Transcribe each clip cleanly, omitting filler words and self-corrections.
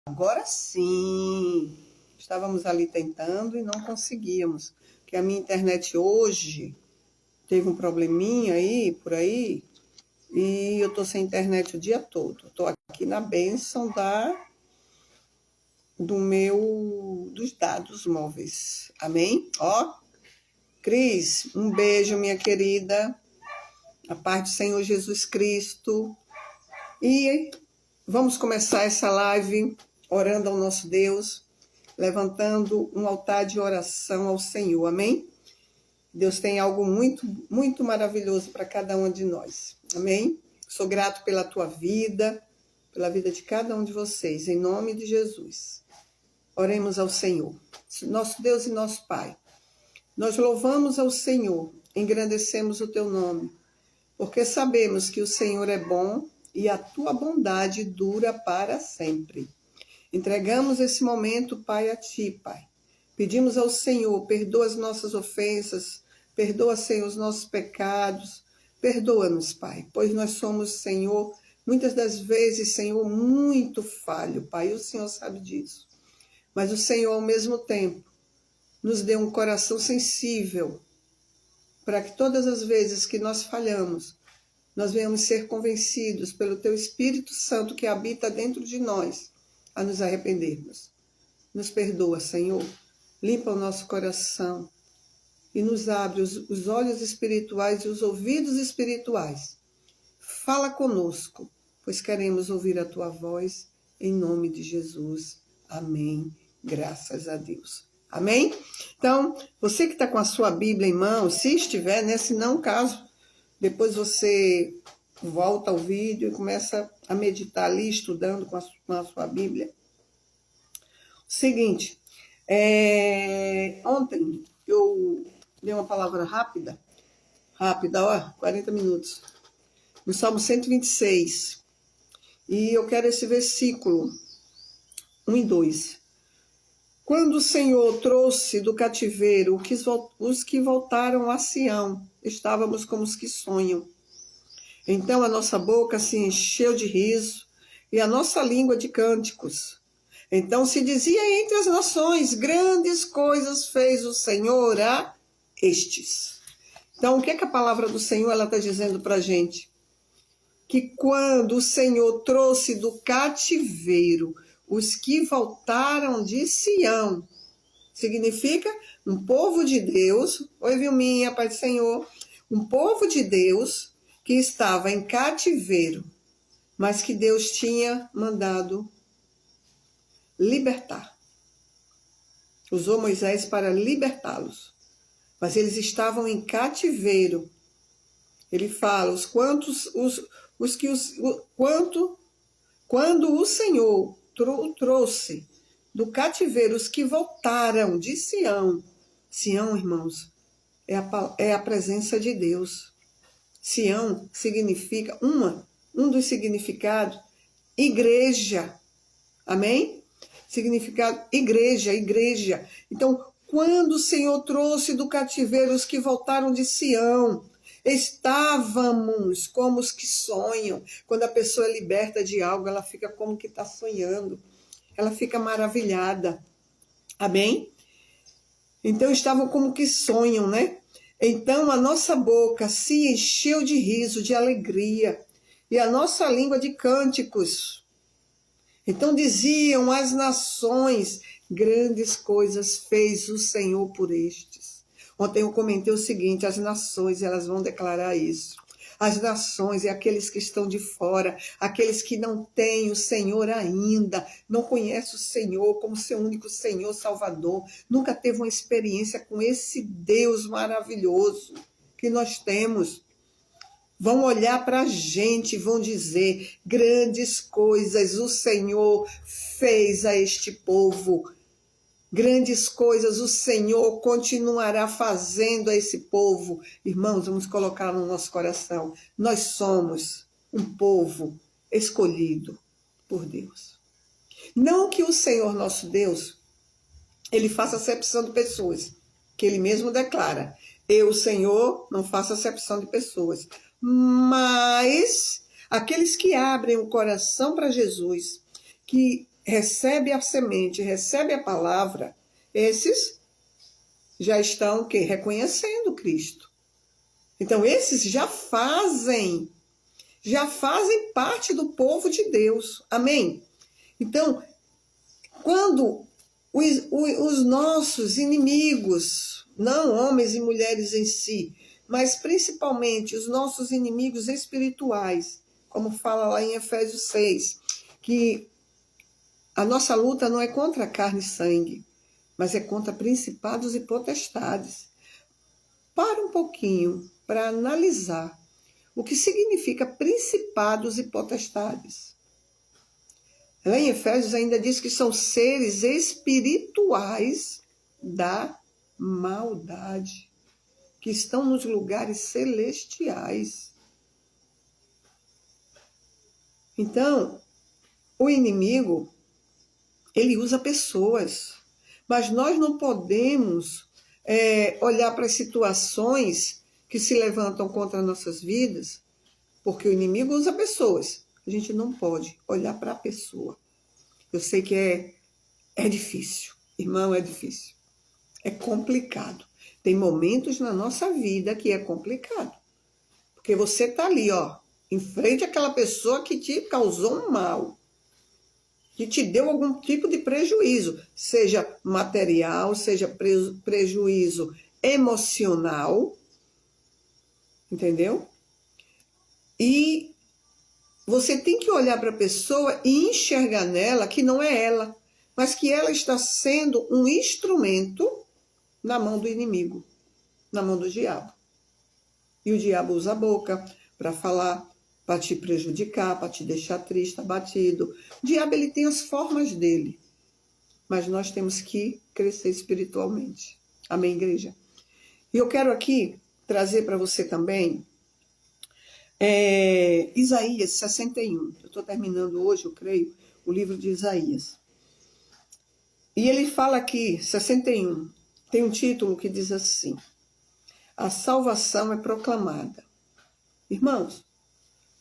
Agora sim. Estávamos ali tentando e não conseguíamos. Porque a minha internet hoje teve um probleminha aí, por aí, e eu tô sem internet o dia todo. Tô aqui na bênção dos dados móveis. Amém? Ó, Cris, um beijo, minha querida. A paz do Senhor Jesus Cristo. E vamos começar essa live orando ao nosso Deus, levantando um altar de oração ao Senhor. Amém? Deus tem algo muito, muito maravilhoso para cada um de nós. Amém? Sou grato pela tua vida, pela vida de cada um de vocês, em nome de Jesus. Oremos ao Senhor. Nosso Deus e nosso Pai, nós louvamos ao Senhor, engrandecemos o teu nome, porque sabemos que o Senhor é bom e a tua bondade dura para sempre. Entregamos esse momento, Pai, a ti, Pai. Pedimos ao Senhor, perdoa as nossas ofensas, perdoa, Senhor, os nossos pecados. Perdoa-nos, Pai, pois nós somos, Senhor, muitas das vezes, Senhor, muito falho, Pai, e o Senhor sabe disso. Mas o Senhor, ao mesmo tempo, nos dê um coração sensível, para que todas as vezes que nós falhamos, nós venhamos ser convencidos pelo Teu Espírito Santo que habita dentro de nós, a nos arrependermos. Nos perdoa, Senhor, limpa o nosso coração e nos abre os olhos espirituais e os ouvidos espirituais. Fala conosco, pois queremos ouvir a Tua voz, em nome de Jesus. Amém. Graças a Deus. Amém? Então, você que está com a sua Bíblia em mão, se estiver, né? Se não, caso, depois você volta ao vídeo e começa a meditar ali, estudando com a sua Bíblia. Seguinte, ontem eu dei uma palavra rápida, ó, 40 minutos, no Salmo 126, e eu quero esse versículo 1 e 2. Quando o Senhor trouxe do cativeiro os que voltaram a Sião, estávamos como os que sonham. Então a nossa boca se encheu de riso e a nossa língua de cânticos. Então se dizia entre as nações, grandes coisas fez o Senhor a estes. Então o que é que a palavra do Senhor está dizendo para a gente? Que quando o Senhor trouxe do cativeiro os que voltaram de Sião, significa um povo de Deus, oi Vilminha, Pai do Senhor, um povo de Deus que estava em cativeiro, mas que Deus tinha mandado libertar. Usou Moisés para libertá-los, mas eles estavam em cativeiro. Ele fala, quando o Senhor trouxe do cativeiro os que voltaram de Sião. Sião, irmãos, é a presença de Deus. Sião significa um dos significados, igreja. Amém? Significado, igreja. Então, quando o Senhor trouxe do cativeiro os que voltaram de Sião, estávamos como os que sonham. Quando a pessoa é liberta de algo, ela fica como que está sonhando. Ela fica maravilhada. Amém? Então, estavam como que sonham, né? Então, a nossa boca se encheu de riso, de alegria, e a nossa língua de cânticos. Então, diziam as nações, grandes coisas fez o Senhor por estes. Ontem eu comentei o seguinte, as nações, elas vão declarar isso. As nações é aqueles que estão de fora, aqueles que não têm o Senhor ainda, não conhecem o Senhor como seu único Senhor, Salvador, nunca teve uma experiência com esse Deus maravilhoso que nós temos. Vão olhar para a gente e vão dizer, grandes coisas o Senhor fez a este povo. Grandes coisas o Senhor continuará fazendo a esse povo. Irmãos, vamos colocar no nosso coração. Nós somos um povo escolhido por Deus. Não que o Senhor nosso Deus, ele faça acepção de pessoas, que ele mesmo declara. Eu, Senhor, não faço acepção de pessoas. Mas aqueles que abrem o coração para Jesus, que recebe a semente, recebe a palavra, esses já estão o quê? Reconhecendo Cristo. Então, esses já fazem parte do povo de Deus. Amém? Então, quando os nossos inimigos, não homens e mulheres em si, mas principalmente os nossos inimigos espirituais, como fala lá em Efésios 6, que a nossa luta não é contra carne e sangue, mas é contra principados e potestades. Para um pouquinho para analisar o que significa principados e potestades. Lá em Efésios ainda diz que são seres espirituais da maldade, que estão nos lugares celestiais. Então, o inimigo, ele usa pessoas, mas nós não podemos olhar para as situações que se levantam contra nossas vidas, porque o inimigo usa pessoas. A gente não pode olhar para a pessoa. Eu sei que é difícil, irmão, é difícil. É complicado. Tem momentos na nossa vida que é complicado. Porque você está ali, ó, em frente àquela pessoa que te causou um mal, que te deu algum tipo de prejuízo, seja material, seja prejuízo emocional, entendeu? E você tem que olhar para a pessoa e enxergar nela que não é ela, mas que ela está sendo um instrumento na mão do inimigo, na mão do diabo. E o diabo usa a boca para falar, para te prejudicar, para te deixar triste, abatido. O diabo, ele tem as formas dele, mas nós temos que crescer espiritualmente. Amém, igreja? E eu quero aqui trazer para você também Isaías 61. Eu estou terminando hoje, eu creio, o livro de Isaías. E ele fala aqui, 61, tem um título que diz assim: a salvação é proclamada. Irmãos,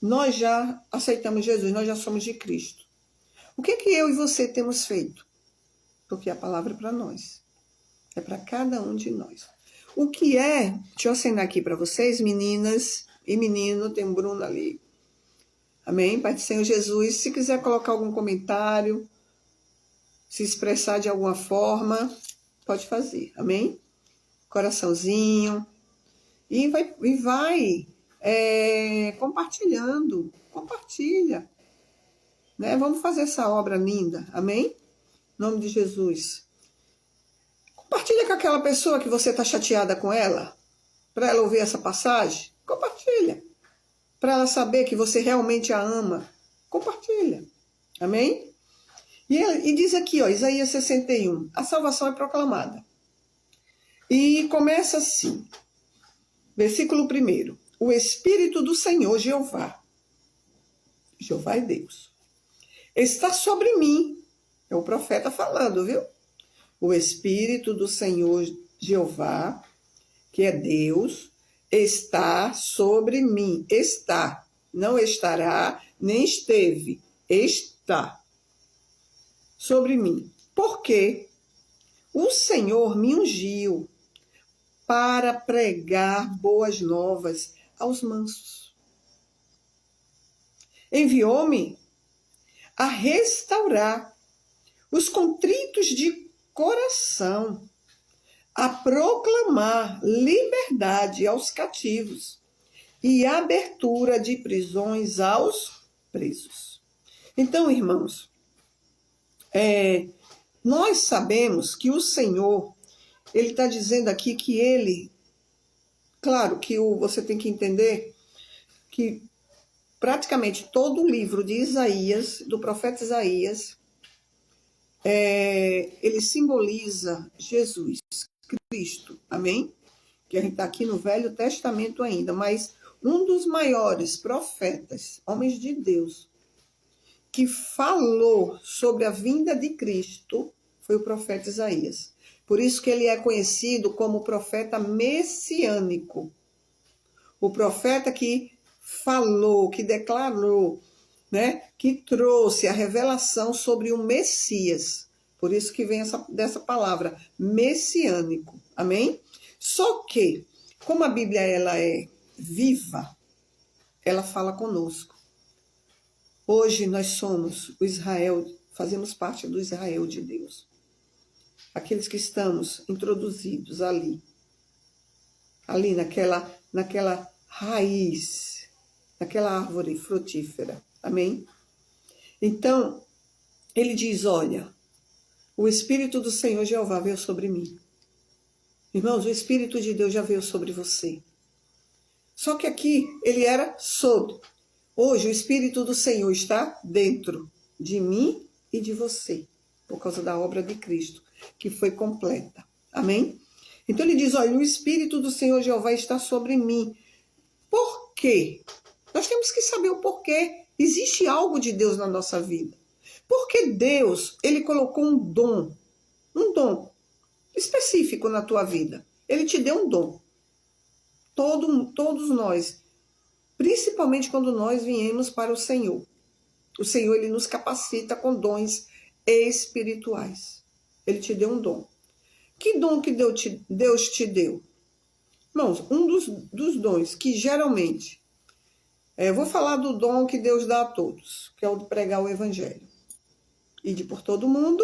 nós já aceitamos Jesus, nós já somos de Cristo. O que eu e você temos feito? Porque a palavra é para nós. É para cada um de nós. O que é, deixa eu acenar aqui para vocês, meninas e menino, tem um Bruno ali. Amém? Pai do Senhor Jesus, se quiser colocar algum comentário, se expressar de alguma forma, pode fazer. Amém? Coraçãozinho. E vai compartilhando. Compartilha. Né? Vamos fazer essa obra linda. Amém? Em nome de Jesus. Compartilha com aquela pessoa que você está chateada com ela, para ela ouvir essa passagem. Compartilha. Para ela saber que você realmente a ama. Compartilha. Amém? E diz aqui, ó, Isaías 61, a salvação é proclamada. E começa assim, versículo 1. O Espírito do Senhor Jeová é Deus, está sobre mim. É o profeta falando, viu? O Espírito do Senhor Jeová, que é Deus, está sobre mim. Está. Não estará, nem esteve. Está sobre mim. Porque o Senhor me ungiu para pregar boas novas aos mansos. Enviou-me a restaurar os contritos de coração, a proclamar liberdade aos cativos e abertura de prisões aos presos. Então, irmãos, nós sabemos que o Senhor, ele está dizendo aqui que ele, claro que você tem que entender que praticamente todo o livro de Isaías, do profeta Isaías, ele simboliza Jesus Cristo, amém? Que a gente está aqui no Velho Testamento ainda, mas um dos maiores profetas, homens de Deus, que falou sobre a vinda de Cristo, foi o profeta Isaías. Por isso que ele é conhecido como profeta messiânico. O profeta que falou, que declarou, né, que trouxe a revelação sobre o Messias. Por isso que vem dessa palavra, messiânico. Amém? Só que, como a Bíblia ela é viva, ela fala conosco. Hoje nós somos o Israel, fazemos parte do Israel de Deus. Aqueles que estamos introduzidos ali naquela raiz, naquela árvore frutífera. Amém? Então, ele diz, olha, o Espírito do Senhor Jeová veio sobre mim. Irmãos, o Espírito de Deus já veio sobre você. Só que aqui ele era sobre. Hoje o Espírito do Senhor está dentro de mim e de você, por causa da obra de Cristo, que foi completa. Amém? Então ele diz, olha, o Espírito do Senhor Jeová está sobre mim. Por quê? Nós temos que saber o porquê. Existe algo de Deus na nossa vida. Porque Deus, ele colocou um dom específico na tua vida. Ele te deu um dom. Todos nós, principalmente quando nós viemos para o Senhor. O Senhor, ele nos capacita com dons espirituais. Ele te deu um dom. Que dom que Deus te deu? Irmãos, um dos dons que geralmente... vou falar do dom que Deus dá a todos, que é o de pregar o Evangelho. Ide por todo mundo,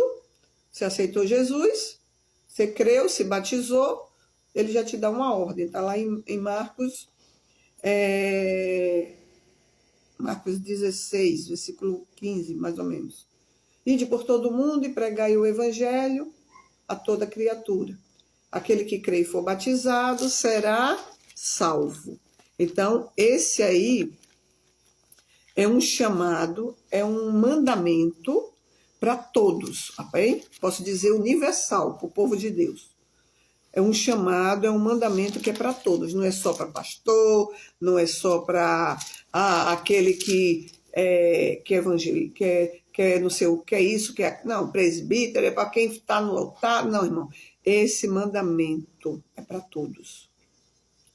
você aceitou Jesus, você creu, se batizou, ele já te dá uma ordem. Está lá em Marcos 16, versículo 15, mais ou menos. Ide por todo mundo e pregai o Evangelho a toda criatura. Aquele que crê e for batizado será salvo. Então, esse aí é um chamado, é um mandamento para todos, ok? Posso dizer universal, para o povo de Deus. É um chamado, é um mandamento que é para todos. Não é só para pastor, não é só para aquele que é evangélico, que é não sei o que é isso, que é... Não, presbítero, é para quem está no altar. Não, irmão. Esse mandamento é para todos.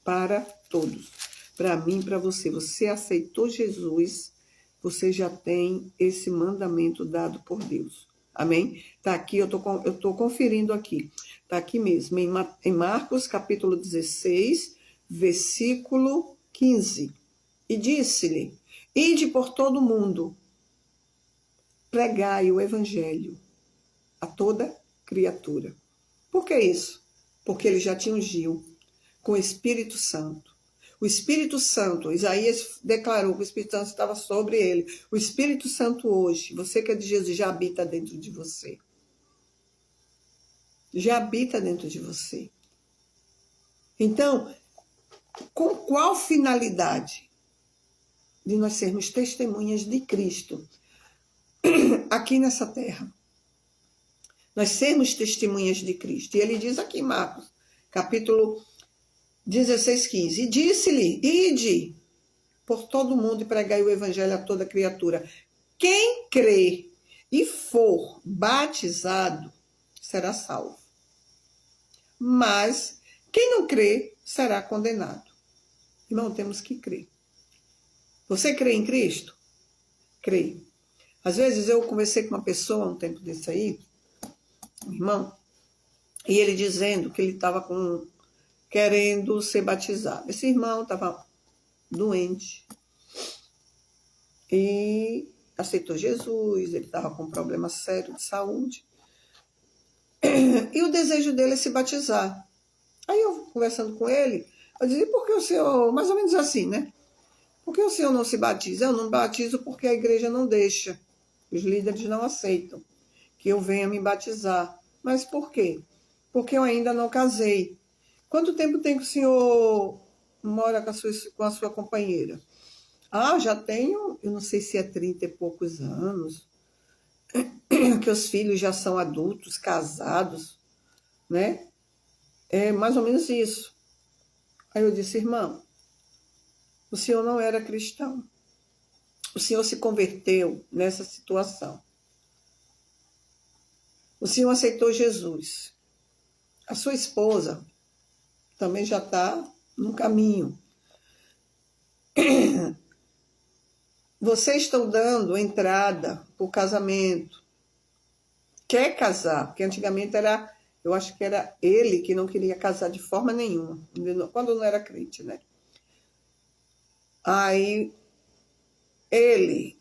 Para todos. Para mim, para você. Você aceitou Jesus, você já tem esse mandamento dado por Deus. Amém? Está aqui, eu tô conferindo aqui. Está aqui mesmo, em Marcos, capítulo 16, versículo 15. E disse-lhe, ide por todo mundo, pregai o evangelho a toda criatura. Por que isso? Porque ele já te ungiu com o Espírito Santo. O Espírito Santo, Isaías declarou que o Espírito Santo estava sobre ele. O Espírito Santo hoje, você que é de Jesus, já habita dentro de você. Já habita dentro de você. Então, com qual finalidade de nós sermos testemunhas de Cristo aqui nessa terra? Nós sermos testemunhas de Cristo. E ele diz aqui em Marcos, capítulo 16, 15. E disse-lhe, ide por todo mundo e pregai o evangelho a toda criatura. Quem crê e for batizado será salvo. Mas quem não crê será condenado. Irmão, temos que crer. Você crê em Cristo? Crê. Às vezes eu conversei com uma pessoa um tempo desse aí, um irmão, e ele dizendo que ele estava querendo ser batizado. Esse irmão estava doente e aceitou Jesus, ele estava com um problema sério de saúde. E o desejo dele é se batizar. Aí eu, conversando com ele, eu dizia, por que o senhor, mais ou menos assim, né? Por que o senhor não se batiza? Eu não batizo porque a igreja não deixa. Os líderes não aceitam que eu venha me batizar. Mas por quê? Porque eu ainda não casei. Quanto tempo tem que o senhor mora com a sua companheira? Já tenho, eu não sei se é 30 e poucos anos, que os filhos já são adultos, casados, né? É mais ou menos isso. Aí eu disse, irmão, o senhor não era cristão. O senhor se converteu nessa situação. O senhor aceitou Jesus. A sua esposa também já está no caminho. vocês estão dando entrada para o casamento, quer casar, porque antigamente era, eu acho que era ele que não queria casar de forma nenhuma, quando não era crente, né? Aí ele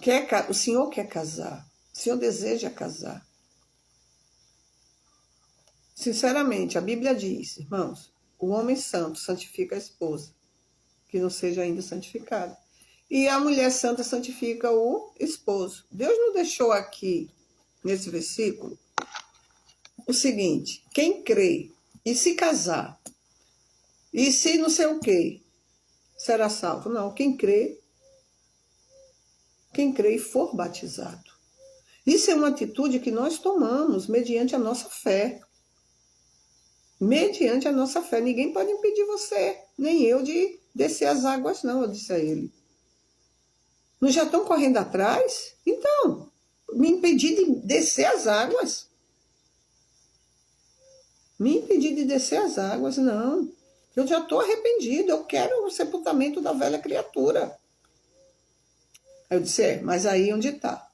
quer, o senhor quer casar, o senhor deseja casar. Sinceramente, a Bíblia diz, irmãos, o homem santo santifica a esposa, que não seja ainda santificada. E a mulher santa santifica o esposo. Deus não deixou aqui, nesse versículo, o seguinte: quem crê e se casar, e se não sei o quê, será salvo. Não, quem crê e for batizado. Isso é uma atitude que nós tomamos mediante a nossa fé. Mediante a nossa fé. Ninguém pode impedir você, nem eu, de descer as águas, não, eu disse a ele. Não já estão correndo atrás? Então, me impedir de descer as águas. Me impedir de descer as águas, não. Eu já estou arrependido, eu quero o sepultamento da velha criatura. Aí eu disse, mas aí onde está?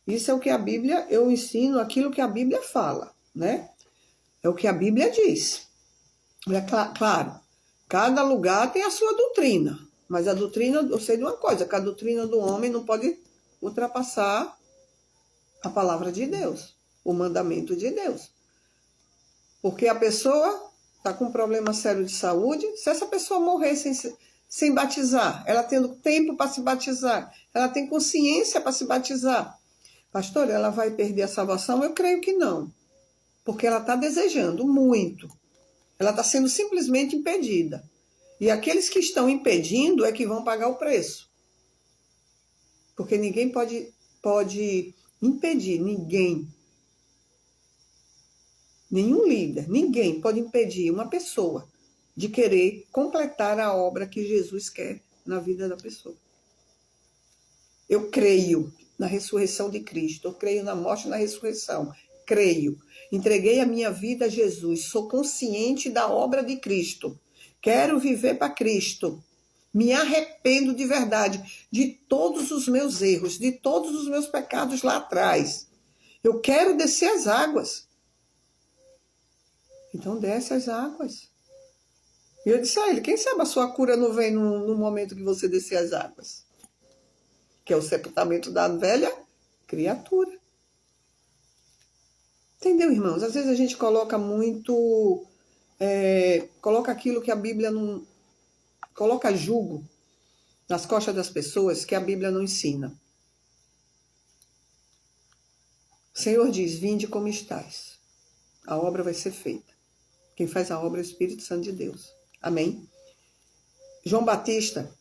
Isso é o que a Bíblia, eu ensino aquilo que a Bíblia fala, né? É o que a Bíblia diz. É claro, cada lugar tem a sua doutrina, mas a doutrina, eu sei de uma coisa, que a doutrina do homem não pode ultrapassar a palavra de Deus, o mandamento de Deus. Porque a pessoa está com um problema sério de saúde, se essa pessoa morrer sem batizar, ela tendo tempo para se batizar, ela tem consciência para se batizar, pastor, ela vai perder a salvação? Eu creio que não, porque ela está desejando muito, ela está sendo simplesmente impedida. E aqueles que estão impedindo é que vão pagar o preço. Porque ninguém pode impedir, nenhum líder, ninguém pode impedir uma pessoa de querer completar a obra que Jesus quer na vida da pessoa. Eu creio na ressurreição de Cristo, eu creio na morte e na ressurreição, creio. Entreguei a minha vida a Jesus, sou consciente da obra de Cristo, quero viver para Cristo, me arrependo de verdade de todos os meus erros, de todos os meus pecados lá atrás. Eu quero descer as águas. Então desce as águas. E eu disse a ele, quem sabe a sua cura não vem no momento que você descer as águas? Que é o sepultamento da velha criatura. Entendeu, irmãos? Às vezes a gente coloca muito... coloca aquilo que a Bíblia não... Coloca jugo nas costas das pessoas que a Bíblia não ensina. O Senhor diz, vinde como estais. A obra vai ser feita. Quem faz a obra é o Espírito Santo de Deus. Amém? João Batista,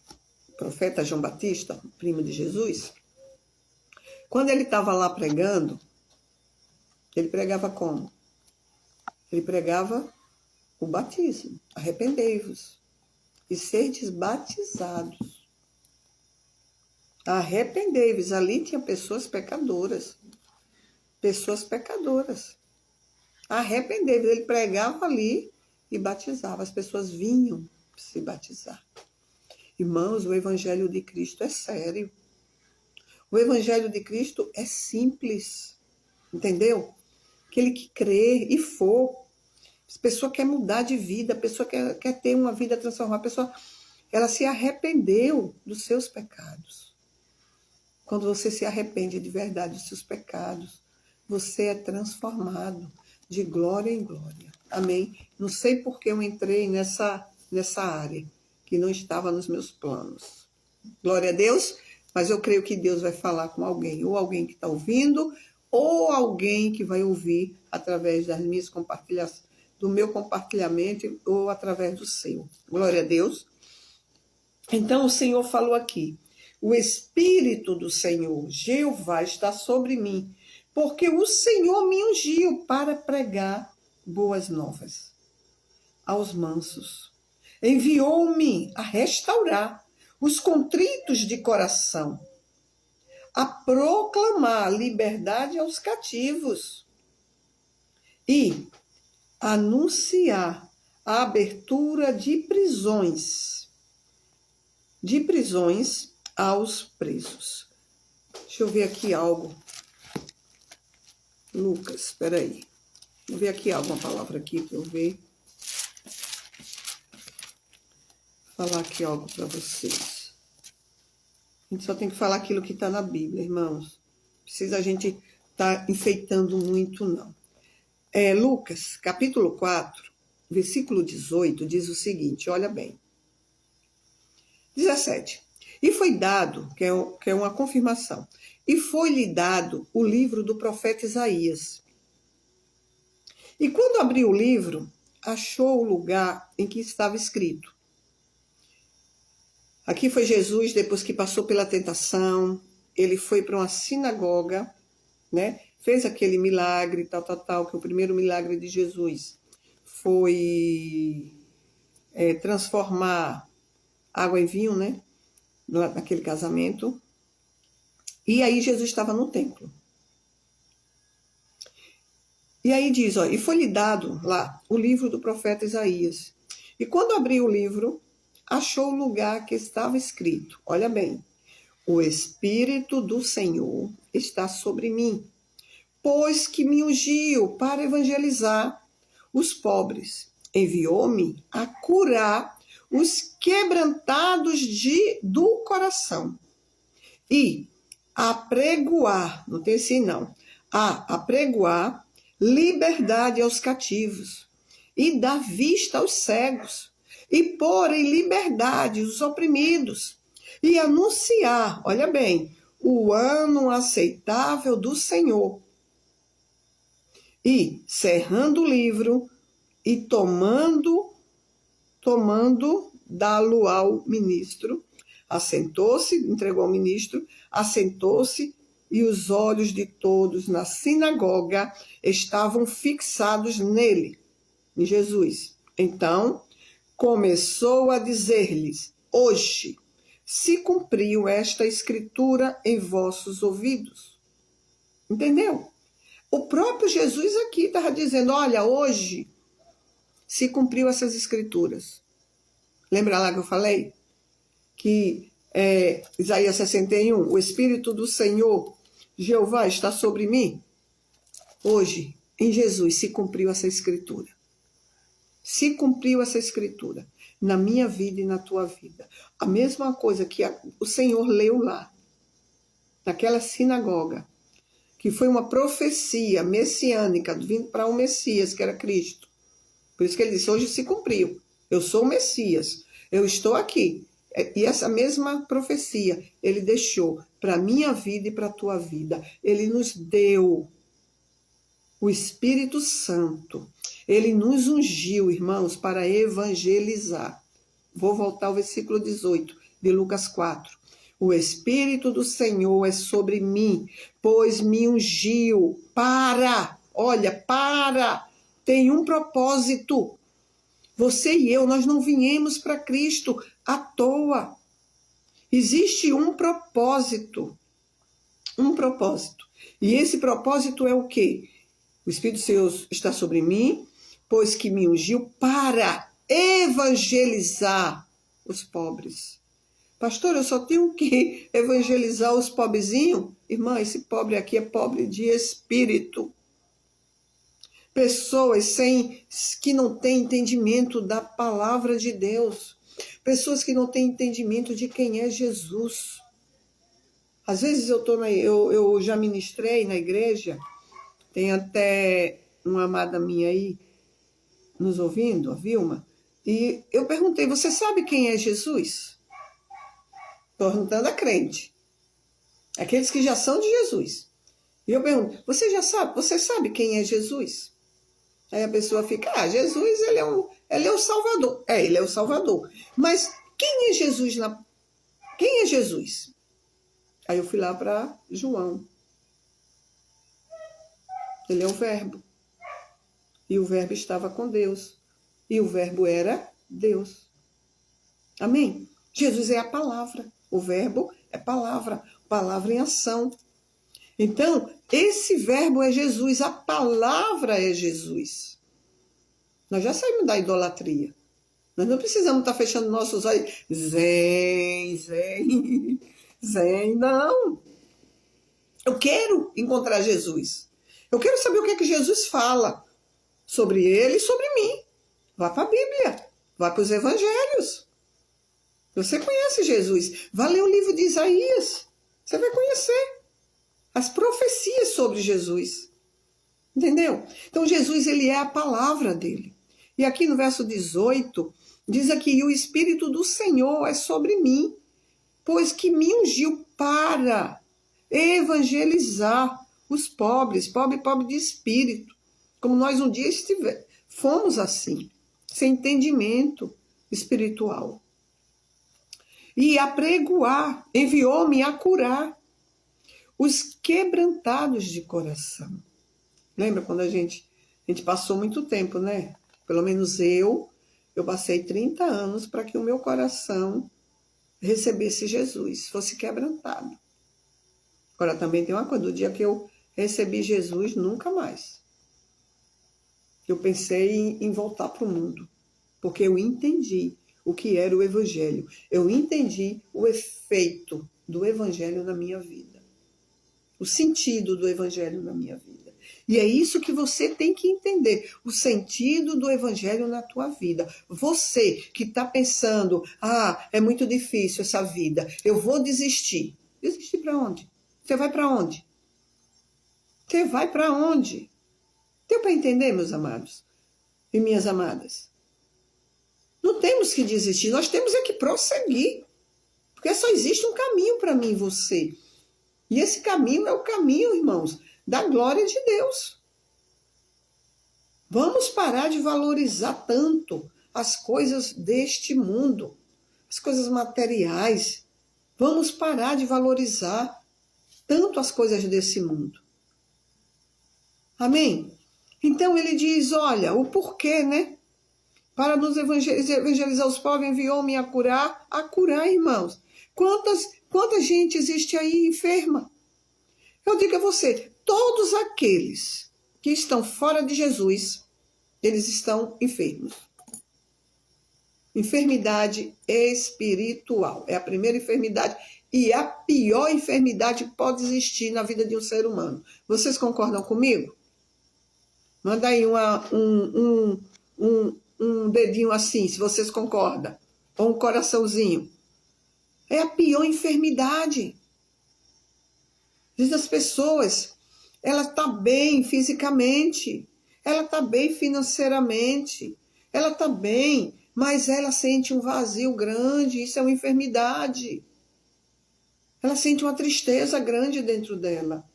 o profeta João Batista, primo de Jesus, quando ele estava lá pregando, ele pregava como? Ele pregava o batismo. Arrependei-vos e serdes batizados. Arrependei-vos. Ali tinha pessoas pecadoras. Pessoas pecadoras. Arrependei-vos. Ele pregava ali e batizava. As pessoas vinham se batizar. Irmãos, o Evangelho de Cristo é sério. O Evangelho de Cristo é simples. Entendeu? Aquele que crer e for. A pessoa quer mudar de vida, a pessoa quer ter uma vida transformada, a pessoa ela se arrependeu dos seus pecados. Quando você se arrepende de verdade dos seus pecados, você é transformado de glória em glória. Amém? Não sei por que eu entrei nessa área, que não estava nos meus planos. Glória a Deus, mas eu creio que Deus vai falar com alguém, ou alguém que está ouvindo, ou alguém que vai ouvir através das minhas compartilhações, do meu compartilhamento, ou através do seu. Glória a Deus. Então o Senhor falou aqui, o Espírito do Senhor, Jeová, está sobre mim, porque o Senhor me ungiu para pregar boas novas aos mansos. Enviou-me a restaurar os contritos de coração, a proclamar liberdade aos cativos e anunciar a abertura de prisões aos presos. Deixa eu ver aqui algo. Lucas, espera aí. Vou ver aqui alguma palavra aqui para eu ver. Falar aqui algo para vocês. A gente só tem que falar aquilo que está na Bíblia, irmãos. Precisa a gente estar enfeitando muito, não. Lucas, capítulo 4, versículo 18, diz o seguinte, olha bem. 17. E foi dado, que é uma confirmação, e foi-lhe dado o livro do profeta Isaías. E quando abriu o livro, achou o lugar em que estava escrito. Aqui foi Jesus, depois que passou pela tentação, ele foi para uma sinagoga, né? Fez aquele milagre, tal, que o primeiro milagre de Jesus foi transformar água em vinho, né? Naquele casamento. E aí Jesus estava no templo. E aí diz, ó, e foi-lhe dado lá o livro do profeta Isaías. E quando abriu o livro, achou o lugar que estava escrito. Olha bem, o Espírito do Senhor está sobre mim, pois que me ungiu para evangelizar os pobres. Enviou-me a curar os quebrantados do coração e a pregoar, não tem assim não, a pregoar liberdade aos cativos e dar vista aos cegos e pôr em liberdade os oprimidos e anunciar, olha bem, o ano aceitável do Senhor. E, cerrando o livro e tomando, dá-lo ao ministro, assentou-se, entregou ao ministro, assentou-se e os olhos de todos na sinagoga estavam fixados nele, em Jesus. Então, começou a dizer-lhes, hoje se cumpriu esta escritura em vossos ouvidos. Entendeu? O próprio Jesus aqui estava dizendo, olha, hoje se cumpriu essas escrituras. Lembra lá que eu falei? Que Isaías 61, o Espírito do Senhor, Jeová, está sobre mim. Hoje, em Jesus, se cumpriu essa escritura. Se cumpriu essa escritura na minha vida e na tua vida. A mesma coisa que o Senhor leu lá, naquela sinagoga, que foi uma profecia messiânica, vindo para o Messias, que era Cristo. Por isso que ele disse, hoje se cumpriu. Eu sou o Messias, eu estou aqui. E essa mesma profecia ele deixou para a minha vida e para a tua vida. Ele nos deu o Espírito Santo. Ele nos ungiu, irmãos, para evangelizar. Vou voltar ao versículo 18 de Lucas 4. O Espírito do Senhor é sobre mim, pois me ungiu tem um propósito. Você e eu, nós não viemos para Cristo à toa. Existe um propósito. Um propósito. E esse propósito é o quê? O Espírito do Senhor está sobre mim, pois que me ungiu para evangelizar os pobres. Pastor, eu só tenho que evangelizar os pobrezinhos? Irmã, esse pobre aqui é pobre de espírito. Pessoas que não têm entendimento da palavra de Deus. Pessoas que não têm entendimento de quem é Jesus. Às vezes eu já ministrei na igreja, tem até uma amada minha aí nos ouvindo, a Vilma, e eu perguntei, você sabe quem é Jesus? Perguntando a crente, aqueles que já são de Jesus. E eu pergunto, você sabe quem é Jesus? Aí a pessoa fica, Jesus, ele é o Salvador. Ele é o Salvador. Mas quem é Jesus? Quem é Jesus? Aí eu fui lá para João. Ele é o Verbo. E o Verbo estava com Deus. E o Verbo era Deus. Amém? Jesus é a palavra. O Verbo é palavra. Palavra em ação. Então, esse Verbo é Jesus. A palavra é Jesus. Nós já saímos da idolatria. Nós não precisamos estar fechando nossos olhos. Zé. Zen, não. Eu quero encontrar Jesus. Eu quero saber o que é que Jesus fala sobre ele e sobre mim. Vá para a Bíblia. Vá para os evangelhos. Você conhece Jesus. Vá ler o livro de Isaías. Você vai conhecer as profecias sobre Jesus. Entendeu? Então Jesus, ele é a palavra dele. E aqui no verso 18, diz aqui, e o Espírito do Senhor é sobre mim, pois que me ungiu para evangelizar os pobres, pobre de espírito, como nós um dia fomos assim, sem entendimento espiritual. E a pregoar, enviou-me a curar os quebrantados de coração. Lembra quando a gente passou muito tempo, né? Pelo menos eu passei 30 anos para que o meu coração recebesse Jesus, fosse quebrantado. Agora também tem uma coisa, do dia que eu recebi Jesus, nunca mais. Eu pensei em voltar para o mundo, porque eu entendi o que era o Evangelho. Eu entendi o efeito do Evangelho na minha vida. O sentido do Evangelho na minha vida. E é isso que você tem que entender, o sentido do Evangelho na tua vida. Você que está pensando, é muito difícil essa vida, eu vou desistir. Desistir para onde? Você vai para onde? Você vai para onde? Deu para entender, meus amados e minhas amadas? Não temos que desistir, nós temos é que prosseguir. Porque só existe um caminho para mim e você. E esse caminho é o caminho, irmãos, da glória de Deus. Vamos parar de valorizar tanto as coisas deste mundo, as coisas materiais. Vamos parar de valorizar tanto as coisas desse mundo. Amém? Então ele diz, olha, o porquê, né? Para nos evangelizar os pobres, enviou-me a curar, irmãos. Quanta gente existe aí enferma? Eu digo a você, todos aqueles que estão fora de Jesus, eles estão enfermos. Enfermidade espiritual. É a primeira enfermidade e a pior enfermidade que pode existir na vida de um ser humano. Vocês concordam comigo? Manda aí um dedinho assim, se vocês concordam. Ou um coraçãozinho. É a pior enfermidade. Diz as pessoas, ela está bem fisicamente, ela está bem financeiramente, ela está bem, mas ela sente um vazio grande, isso é uma enfermidade. Ela sente uma tristeza grande dentro dela.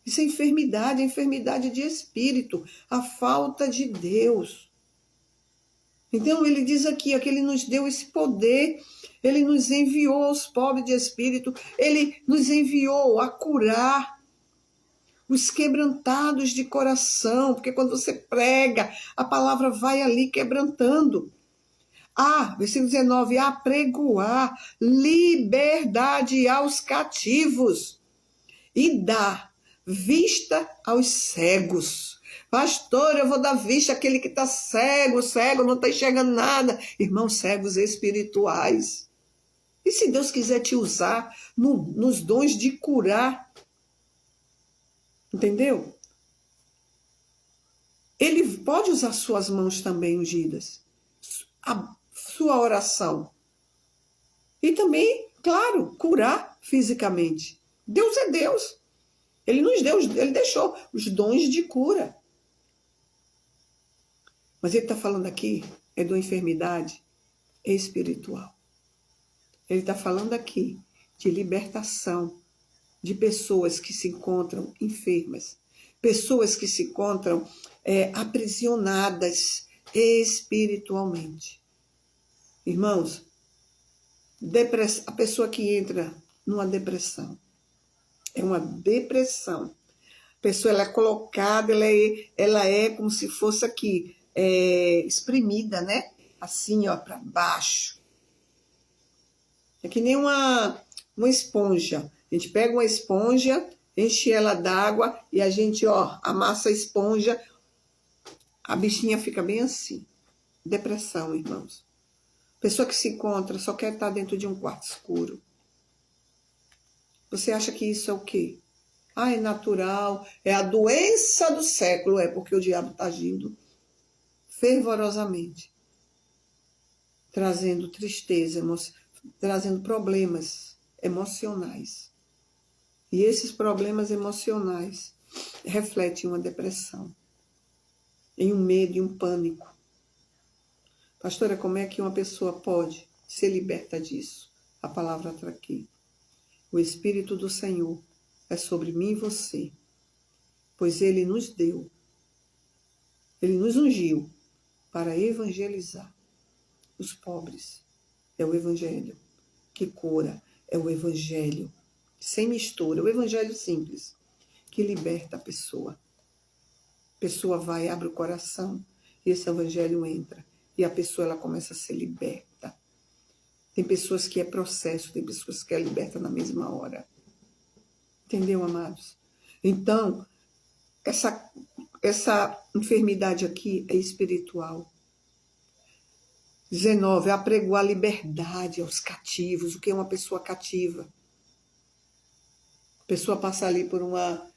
Isso é enfermidade de espírito, a falta de Deus. Então ele diz aqui, que ele nos deu esse poder, ele nos enviou aos pobres de espírito, ele nos enviou a curar os quebrantados de coração, porque quando você prega, a palavra vai ali quebrantando. Versículo 19, apregoar liberdade aos cativos e dar vista aos cegos. Pastor, eu vou dar vista àquele que está cego, não está enxergando nada. Irmãos, cegos espirituais. E se Deus quiser te usar nos dons de curar, entendeu? Ele pode usar suas mãos também ungidas, a sua oração. E também, claro, curar fisicamente. Deus é Deus. Ele nos deu, ele deixou os dons de cura. Mas ele está falando aqui de uma enfermidade espiritual. Ele está falando aqui de libertação de pessoas que se encontram enfermas, pessoas que se encontram aprisionadas espiritualmente. Irmãos, a pessoa que entra numa depressão, é uma depressão. A pessoa ela é colocada, ela é como se fosse aqui, espremida, né? Assim, ó, para baixo. É que nem uma esponja. A gente pega uma esponja, enche ela d'água e a gente, amassa a esponja. A bichinha fica bem assim. Depressão, irmãos. Pessoa que se encontra só quer estar dentro de um quarto escuro. Você acha que isso é o quê? Ah, é natural, é a doença do século. É porque o diabo está agindo fervorosamente, trazendo tristeza, trazendo problemas emocionais. E esses problemas emocionais refletem uma depressão, em um medo e um pânico. Pastora, como é que uma pessoa pode ser liberta disso? A palavra está aqui. O Espírito do Senhor é sobre mim e você, pois Ele nos deu, Ele nos ungiu para evangelizar os pobres. É o Evangelho que cura, é o Evangelho sem mistura, o Evangelho simples, que liberta a pessoa. A pessoa vai, abre o coração, e esse Evangelho entra, e a pessoa ela começa a ser liberta. Tem pessoas que é processo, tem pessoas que é liberta na mesma hora. Entendeu, amados? Então, essa enfermidade aqui é espiritual. 19, apregoar liberdade aos cativos. O que é uma pessoa cativa? A pessoa passa ali por uma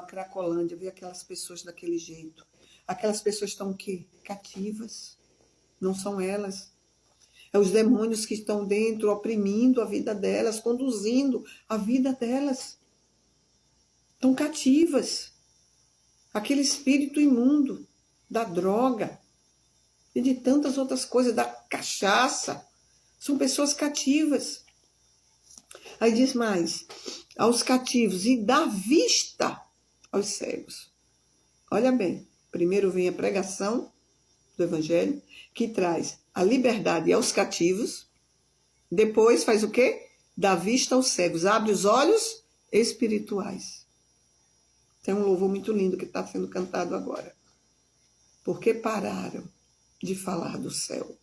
Cracolândia, vê aquelas pessoas daquele jeito. Aquelas pessoas estão o quê? Cativas. Não são elas. É os demônios que estão dentro, oprimindo a vida delas, conduzindo a vida delas. Estão cativas. Aquele espírito imundo da droga e de tantas outras coisas, da cachaça. São pessoas cativas. Aí diz mais, aos cativos e dá vista aos cegos. Olha bem, primeiro vem a pregação do Evangelho, que traz a liberdade aos cativos. Depois faz o quê? Dá vista aos cegos, abre os olhos espirituais. Tem um louvor muito lindo que está sendo cantado agora. Porque pararam de falar do céu.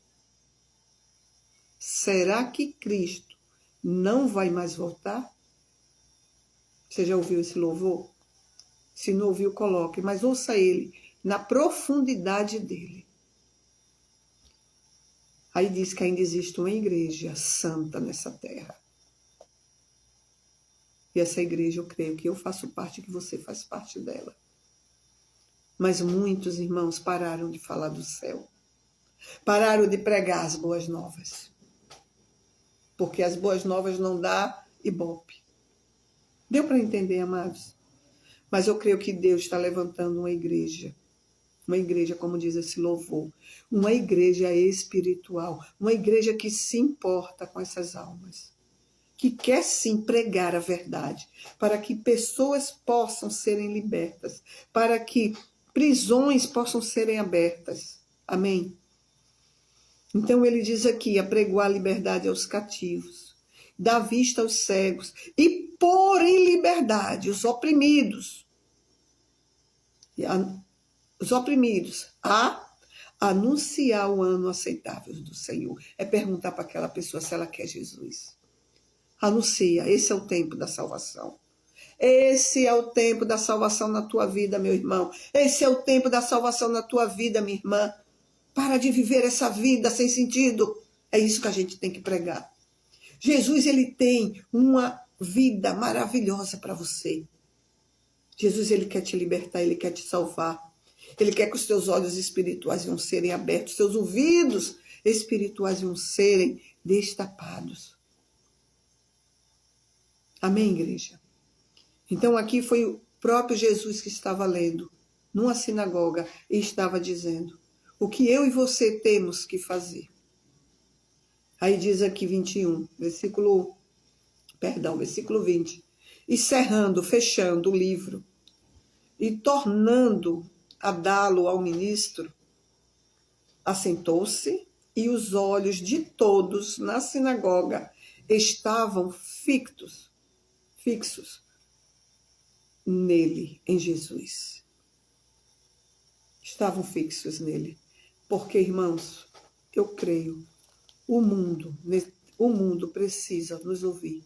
Será que Cristo não vai mais voltar? Você já ouviu esse louvor? Se não ouviu, coloque, mas ouça ele na profundidade dele. Aí diz que ainda existe uma igreja santa nessa terra. E essa igreja, eu creio que eu faço parte, que você faz parte dela. Mas muitos irmãos pararam de falar do céu. Pararam de pregar as boas novas. Porque as boas novas não dá ibope. Deu para entender, amados? Mas eu creio que Deus está levantando uma igreja, como diz esse louvor, uma igreja espiritual, uma igreja que se importa com essas almas, que quer sim pregar a verdade, para que pessoas possam serem libertas, para que prisões possam serem abertas. Amém? Então ele diz aqui, apregoar a liberdade aos cativos, dar vista aos cegos e pôr em liberdade os oprimidos. Os oprimidos a anunciar o ano aceitável do Senhor. É perguntar para aquela pessoa se ela quer Jesus. Anuncia, esse é o tempo da salvação. Esse é o tempo da salvação na tua vida, meu irmão. Esse é o tempo da salvação na tua vida, minha irmã. Para de viver essa vida sem sentido. É isso que a gente tem que pregar. Jesus, ele tem uma vida maravilhosa para você. Jesus, ele quer te libertar, ele quer te salvar. Ele quer que os teus olhos espirituais vão serem abertos, seus ouvidos espirituais vão serem destapados. Amém, igreja? Então aqui foi o próprio Jesus que estava lendo numa sinagoga e estava dizendo o que eu e você temos que fazer. Aí diz aqui 21, versículo 20. E cerrando, fechando o livro e tornando a dá-lo ao ministro, assentou-se e os olhos de todos na sinagoga estavam fixos nele, em Jesus. Estavam fixos nele. Porque, irmãos, eu creio, o mundo precisa nos ouvir.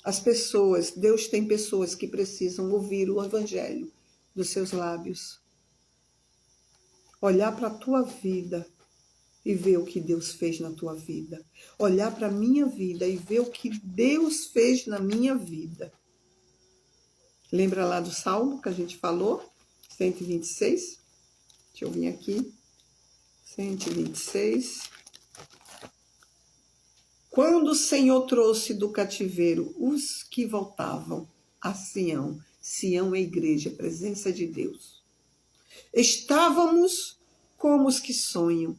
As pessoas, Deus tem pessoas que precisam ouvir o evangelho dos seus lábios. Olhar para a tua vida e ver o que Deus fez na tua vida. Olhar para a minha vida e ver o que Deus fez na minha vida. Lembra lá do Salmo que a gente falou? 126. Deixa eu vir aqui. 126. Quando o Senhor trouxe do cativeiro os que voltavam a Sião, Sião é igreja, presença de Deus. Estávamos como os que sonham.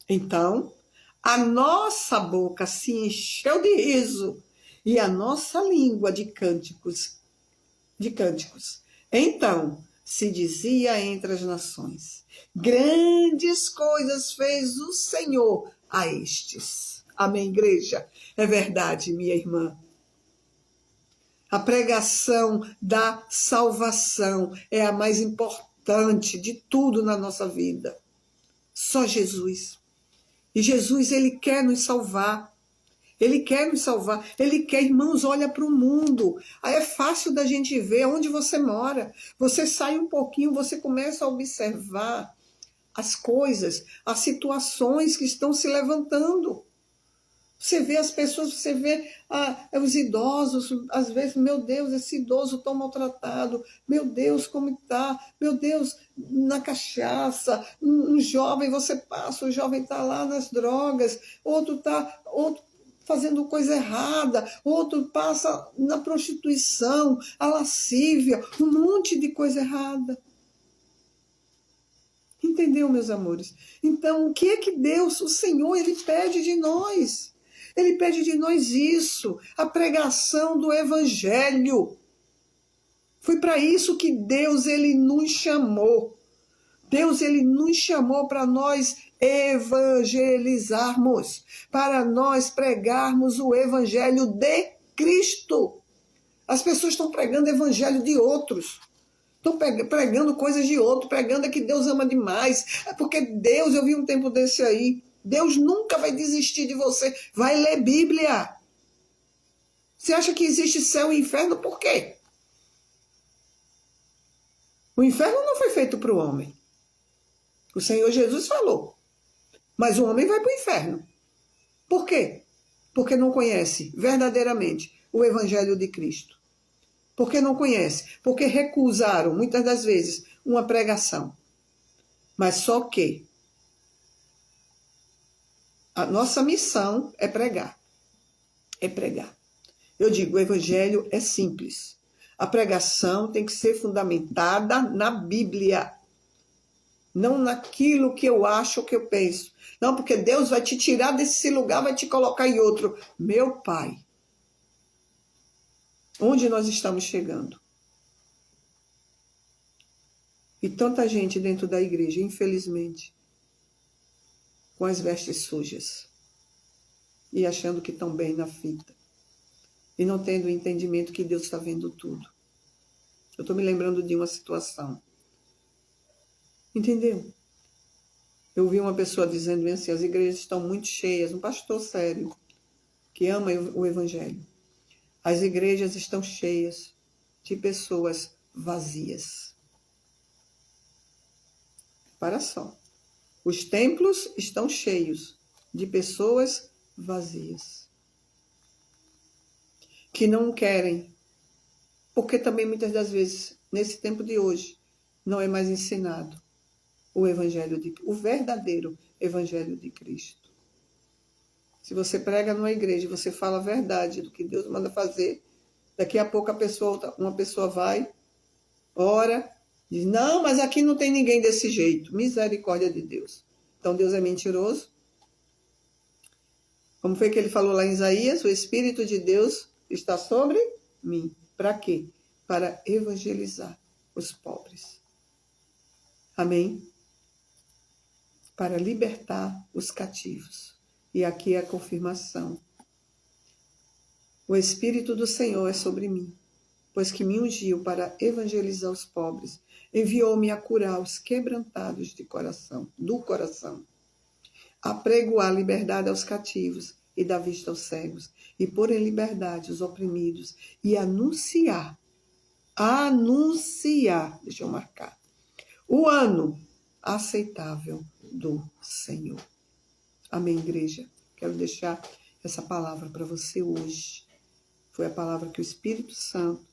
Então, a nossa boca se encheu de riso e a nossa língua de cânticos. Então, se dizia entre as nações: grandes coisas fez o Senhor a estes. Amém, igreja? É verdade, minha irmã. A pregação da salvação é a mais importante de tudo na nossa vida. Só Jesus. E Jesus, ele quer nos salvar. Ele quer nos salvar. Ele quer, irmãos, olha para o mundo. Aí é fácil da gente ver onde você mora. Você sai um pouquinho, você começa a observar as coisas, as situações que estão se levantando. Você vê as pessoas, você vê os idosos, às vezes, meu Deus, esse idoso tão maltratado, meu Deus, como está, meu Deus, na cachaça, um jovem, você passa, o jovem está lá nas drogas, outro fazendo coisa errada, outro passa na prostituição, a lascívia, um monte de coisa errada. Entendeu, meus amores? Então, o que é que Deus, o Senhor, Ele pede de nós? Ele pede de nós isso, a pregação do Evangelho. Foi para isso que Deus, Ele nos chamou. Deus, Ele nos chamou para nós evangelizarmos, para nós pregarmos o Evangelho de Cristo. As pessoas estão pregando o Evangelho de outros. Estão pregando coisas de outro, pregando que Deus ama demais. É porque Deus, eu vi um tempo desse aí, Deus nunca vai desistir de você. Vai ler Bíblia. Você acha que existe céu e inferno? Por quê? O inferno não foi feito para o homem. O Senhor Jesus falou. Mas o homem vai para o inferno. Por quê? Porque não conhece verdadeiramente o Evangelho de Cristo. Porque não conhece. Porque recusaram, muitas das vezes, uma pregação. Mas só que a nossa missão é pregar. É pregar. Eu digo, o Evangelho é simples. A pregação tem que ser fundamentada na Bíblia. Não naquilo que eu acho ou que eu penso. Não, porque Deus vai te tirar desse lugar, vai te colocar em outro. Meu Pai, onde nós estamos chegando? E tanta gente dentro da igreja, infelizmente, com as vestes sujas. E achando que estão bem na fita. E não tendo o entendimento que Deus está vendo tudo. Eu estou me lembrando de uma situação. Entendeu? Eu vi uma pessoa dizendo assim, as igrejas estão muito cheias, um pastor sério, que ama o Evangelho. As igrejas estão cheias de pessoas vazias. Para só. Os templos estão cheios de pessoas vazias. Que não querem. Porque também muitas das vezes, nesse tempo de hoje, não é mais ensinado o verdadeiro Evangelho de Cristo. Se você prega numa igreja, você fala a verdade do que Deus manda fazer, daqui a pouco uma pessoa vai, ora, diz, não, mas aqui não tem ninguém desse jeito. Misericórdia de Deus. Então Deus é mentiroso. Como foi que ele falou lá em Isaías? O Espírito de Deus está sobre mim. Para quê? Para evangelizar os pobres. Amém? Para libertar os cativos. E aqui é a confirmação. O Espírito do Senhor é sobre mim, pois que me ungiu para evangelizar os pobres, enviou-me a curar os quebrantados do coração, a pregoar liberdade aos cativos e dar vista aos cegos, e pôr em liberdade os oprimidos, e anunciar, deixa eu marcar, o ano aceitável do Senhor. Amém, igreja? Quero deixar essa palavra para você hoje. Foi a palavra que o Espírito Santo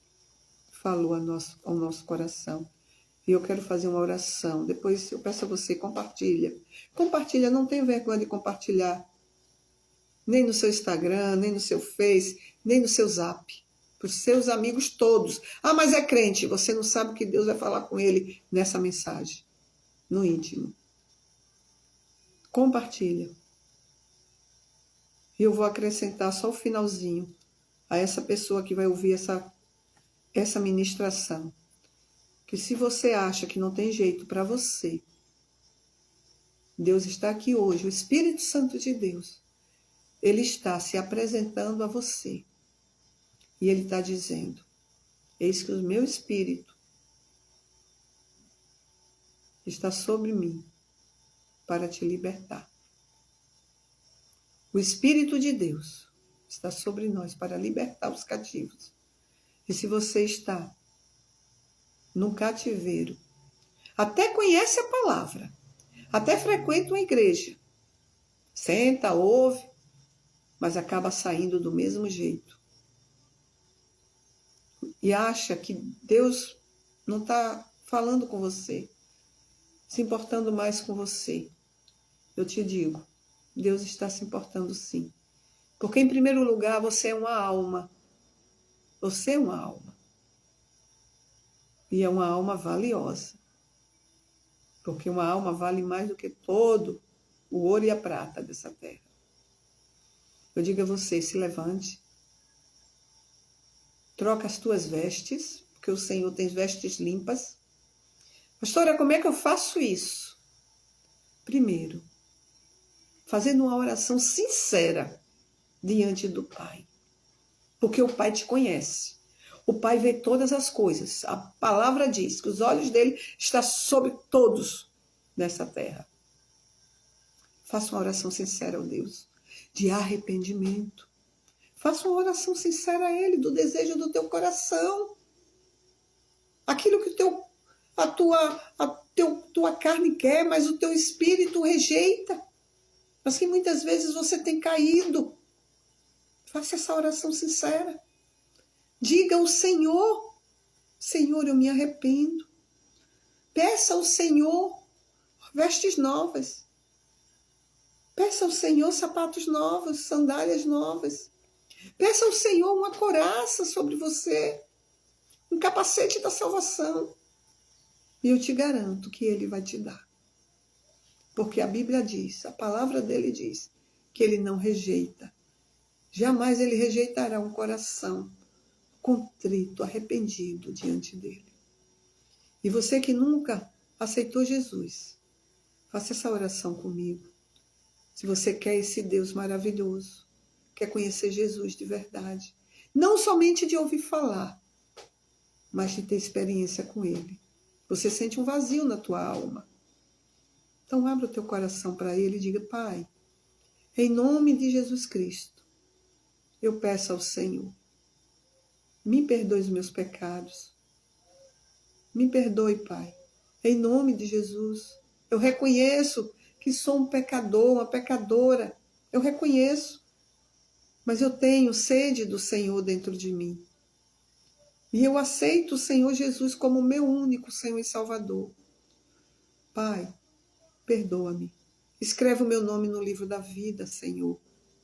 falou ao nosso coração. E eu quero fazer uma oração. Depois eu peço a você, compartilha. Compartilha, não tenha vergonha de compartilhar. Nem no seu Instagram, nem no seu Face, nem no seu Zap. Para os seus amigos todos. Ah, mas é crente. Você não sabe o que Deus vai falar com ele nessa mensagem. No íntimo. Compartilha. E eu vou acrescentar só o finalzinho a essa pessoa que vai ouvir essa ministração. Que se você acha que não tem jeito para você, Deus está aqui hoje, o Espírito Santo de Deus, ele está se apresentando a você. E ele está dizendo, eis que o meu Espírito está sobre mim para te libertar. O Espírito de Deus está sobre nós para libertar os cativos. E se você está num cativeiro, até conhece a palavra, até frequenta uma igreja, senta, ouve, mas acaba saindo do mesmo jeito. E acha que Deus não está falando com você, se importando mais com você. Eu te digo, Deus está se importando sim. Porque, em primeiro lugar, você é uma alma. Você é uma alma. E é uma alma valiosa. Porque uma alma vale mais do que todo o ouro e a prata dessa terra. Eu digo a você, se levante. Troca as tuas vestes, porque o Senhor tem vestes limpas. Pastora, como é que eu faço isso? Primeiro, fazendo uma oração sincera diante do Pai. Porque o Pai te conhece. O Pai vê todas as coisas. A palavra diz que os olhos dele estão sobre todos nessa terra. Faça uma oração sincera ao Deus, de arrependimento. Faça uma oração sincera a Ele, do desejo do teu coração. Aquilo que tua carne quer, mas o teu espírito rejeita. Mas que muitas vezes você tem caído. Faça essa oração sincera. Diga ao Senhor, Senhor, eu me arrependo. Peça ao Senhor vestes novas. Peça ao Senhor sapatos novos, sandálias novas. Peça ao Senhor uma couraça sobre você, um capacete da salvação. E eu te garanto que Ele vai te dar. Porque a Bíblia diz, a palavra dele diz, que Ele não rejeita. Jamais Ele rejeitará um coração contrito, arrependido diante dele. E você que nunca aceitou Jesus, faça essa oração comigo. Se você quer esse Deus maravilhoso, quer conhecer Jesus de verdade, não somente de ouvir falar, mas de ter experiência com Ele. Você sente um vazio na tua alma. Então abra o teu coração para Ele e diga, Pai, em nome de Jesus Cristo, eu peço ao Senhor, me perdoe os meus pecados. Me perdoe, Pai. Em nome de Jesus. Eu reconheço que sou um pecador, uma pecadora. Eu reconheço. Mas eu tenho sede do Senhor dentro de mim. E eu aceito o Senhor Jesus como meu único Senhor e Salvador. Pai, perdoa-me. Escreve o meu nome no livro da vida, Senhor.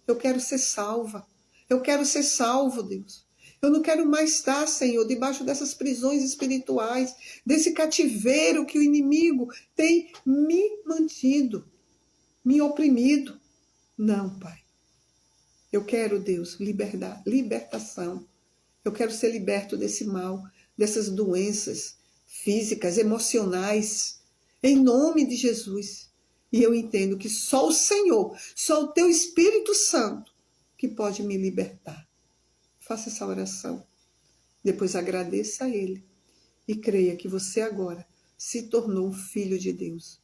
Eu quero ser salva. Eu quero ser salvo, Deus. Eu não quero mais estar, Senhor, debaixo dessas prisões espirituais, desse cativeiro que o inimigo tem me mantido, me oprimido. Não, Pai. Eu quero, Deus, libertação. Eu quero ser liberto desse mal, dessas doenças físicas, emocionais, em nome de Jesus. E eu entendo que só o Senhor, só o Teu Espírito Santo que pode me libertar. Faça essa oração. Depois agradeça a Ele e creia que você agora se tornou um filho de Deus.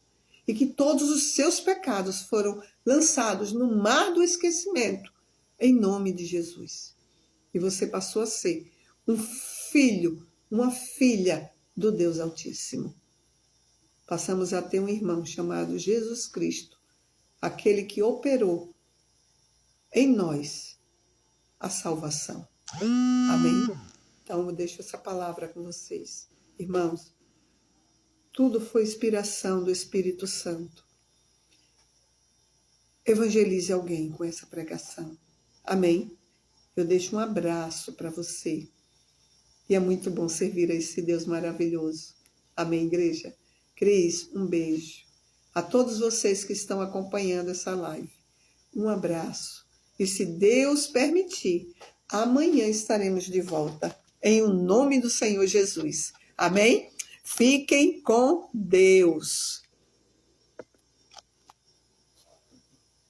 E que todos os seus pecados foram lançados no mar do esquecimento, em nome de Jesus. E você passou a ser um filho, uma filha do Deus Altíssimo. Passamos a ter um irmão chamado Jesus Cristo, aquele que operou em nós a salvação. Amém? Então, eu deixo essa palavra com vocês. Irmãos, tudo foi inspiração do Espírito Santo. Evangelize alguém com essa pregação. Amém? Eu deixo um abraço para você. E é muito bom servir a esse Deus maravilhoso. Amém, igreja? Cris, um beijo. A todos vocês que estão acompanhando essa live, um abraço. E se Deus permitir, amanhã estaremos de volta. Em o nome do Senhor Jesus. Amém? Fiquem com Deus.